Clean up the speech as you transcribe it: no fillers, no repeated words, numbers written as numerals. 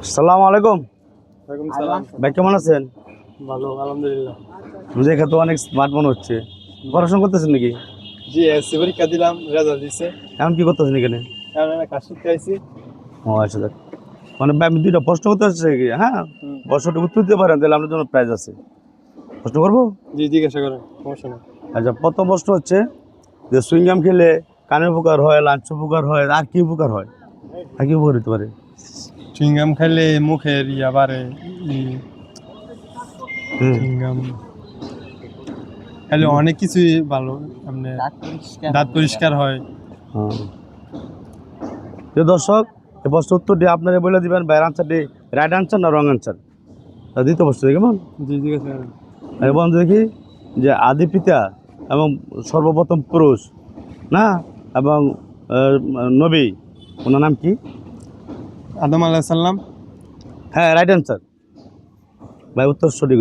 আসসালামু আলাইকুম। ওয়ালাইকুম সালাম। ভাই কেমন আছেন? ভালো, আলহামদুলিল্লাহ। দেখে তো অনেক স্মার্ট মনে হচ্ছে। পড়াশোনা করতেছেন নাকি? জি, এসসি পরীক্ষা দিলাম, রেজাল্ট দিছে। এখন কি করতেছেন এখানে? এখন আমি কাজ শিখতে আইছি। ও আচ্ছা দেখ, মানে ভাই আমি দুইটা প্রশ্ন করতে আসছি কি, হ্যাঁ প্রশ্নটা উত্তর দিতে পারেন তাহলে আপনার জন্য প্রাইজ আছে। প্রশ্ন করবো? জি, জিজ্ঞাসা করেন, সমস্যা নেই। আচ্ছা, প্রথম প্রশ্ন হচ্ছে যে সুইংগাম খেলে কানের উপকার হয়, লাঞ্চ উপকার হয়, আর কি উপকার হয়? আর কি উপকার হতে পারে? চুইংগাম খাইলে মুখের বাড়ে। হুম। চুইংগাম খাইলে অনেক কিছুই ভালো, আপনি দাঁত পরিষ্কার হয়। হ্যাঁ। প্রিয় দর্শক, এই প্রশ্ন উত্তরটি আপনারা বলে দিবেন ভাই, আনসারটি রাইট আনসার না রং আনসার। দ্বিতীয় প্রশ্ন কেমন? জি, জিজ্ঞাসা করেন। এবং দেখি যে আদি পিতা এবং সর্বপ্রথম পুরুষ না এবং নবী, ওনার নাম কি? আদম আলাইহিস সালাম। হ্যাঁ, রাইট অ্যান্সার ভাই, উত্তর সঠিক।